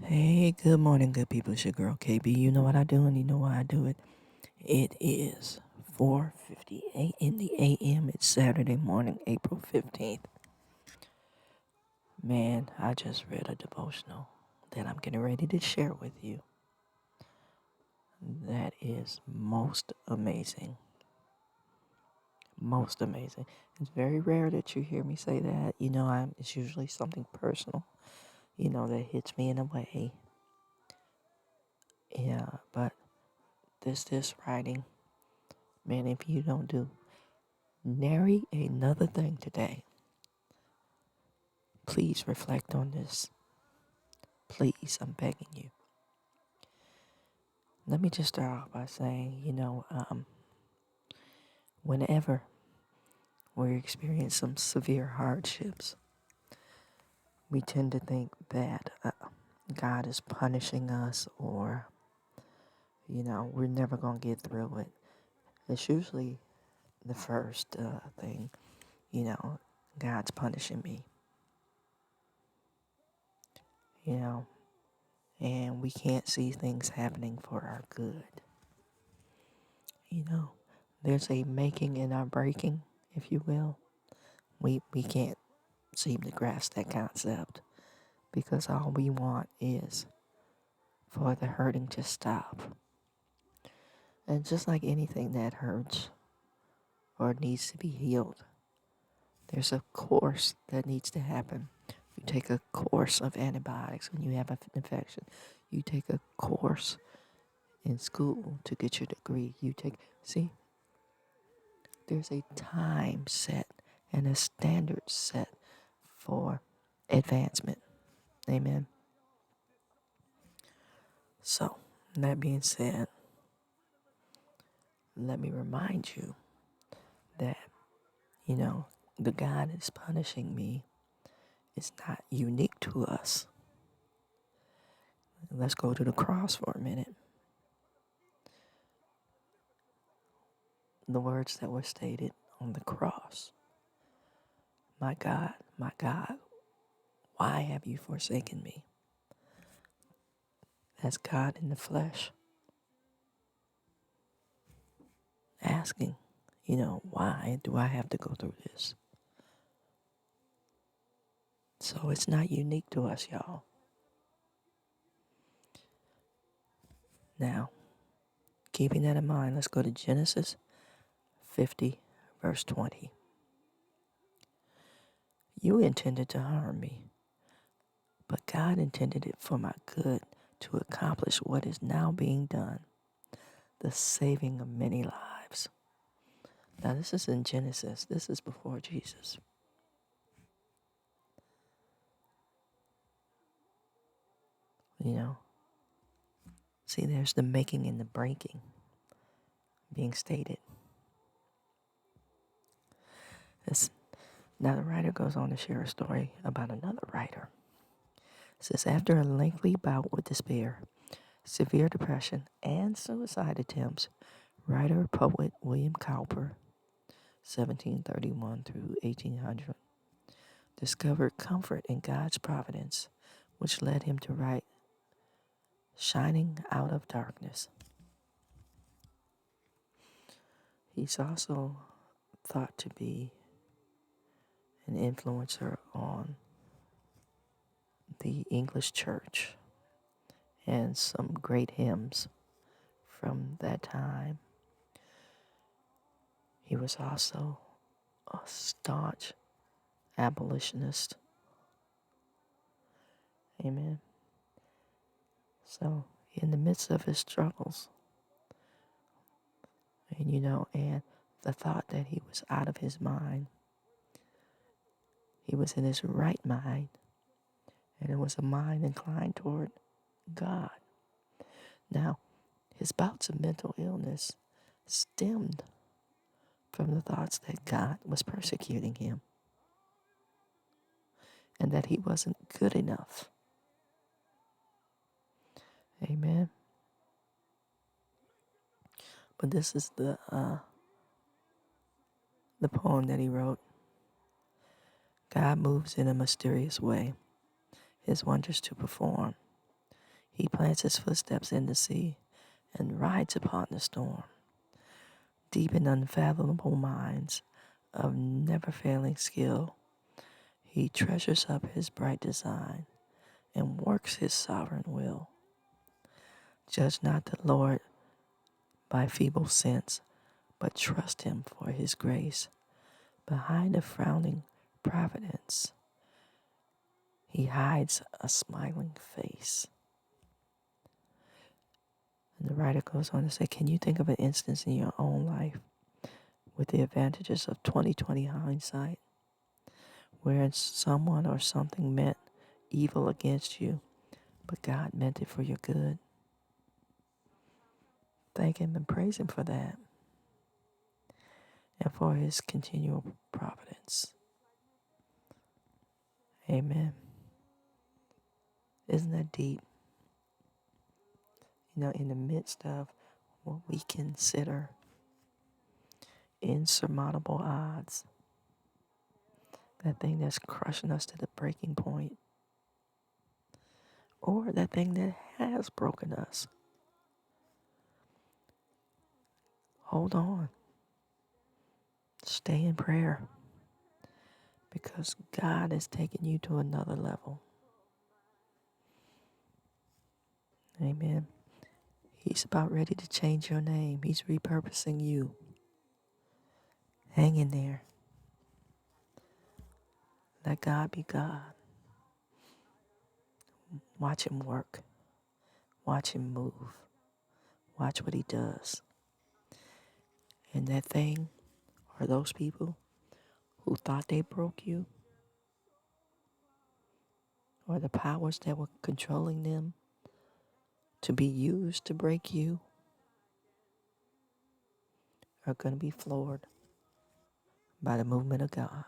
Hey, good morning, good people. It's your girl KB. You know what I do, and you know why I do it. It is 4:58 in the a.m. It's Saturday morning, April 15th. Man, I just read a devotional that I'm getting ready to share with you. That is most amazing. Most amazing. It's very rare that you hear me say that. It's usually something personal, that hits me in a way. Yeah, but this writing, man, if you don't do nary another thing today, please reflect on this. Please, I'm begging you. Let me just start off by saying, whenever we experience some severe hardships, we tend to think that God is punishing us or, we're never going to get through it. It's usually the first thing, you know, God's punishing me, you know, and we can't see things happening for our good. You know, there's a making and a breaking, if you will. We can't seem to grasp that concept because all we want is for the hurting to stop. And just like anything that hurts or needs to be healed, there's a course that needs to happen. You take a course of antibiotics when you have an infection. You take a course in school to get your degree. There's a time set and a standard set for advancement. Amen. So, that being said, let me remind you that, the God is punishing me is not unique to us. Let's go to the cross for a minute. The words that were stated on the cross: my God, why have you forsaken me? That's God in the flesh asking, why do I have to go through this? So it's not unique to us, y'all. Now, keeping that in mind, let's go to Genesis 50, verse 20. You intended to harm me, but God intended it for my good to accomplish what is now being done, the saving of many lives. Now, this is in Genesis. This is before Jesus. See, there's the making and the breaking being stated. Now, the writer goes on to share a story about another writer. It says, after a lengthy bout with despair, severe depression, and suicide attempts, writer poet William Cowper, 1731 through 1800, discovered comfort in God's providence, which led him to write Shining Out of Darkness. He's also thought to be an influencer on the English church and some great hymns from that time. He was also a staunch abolitionist. Amen. So, in the midst of his struggles, and the thought that he was out of his mind, he was in his right mind, and it was a mind inclined toward God. Now, his bouts of mental illness stemmed from the thoughts that God was persecuting him and that he wasn't good enough. Amen. But this is the poem that he wrote. God moves in a mysterious way, his wonders to perform. He plants his footsteps in the sea and rides upon the storm. Deep and unfathomable minds of never-failing skill, he treasures up his bright design and works his sovereign will. Judge not the Lord by feeble sense, but trust him for his grace. Behind a frowning providence, he hides a smiling face. And the writer goes on to say, can you think of an instance in your own life with the advantages of 2020 hindsight, where someone or something meant evil against you, but God meant it for your good? Thank him and praise him for that and for his continual providence. Amen. Isn't that deep? In the midst of what we consider insurmountable odds, that thing that's crushing us to the breaking point, or that thing that has broken us, hold on. Stay in prayer, because God is taking you to another level. Amen. He's about ready to change your name. He's repurposing you. Hang in there. Let God be God. Watch him work. Watch him move. Watch what he does. And that thing, or those people who thought they broke you, or the powers that were controlling them to be used to break you, are going to be floored by the movement of God.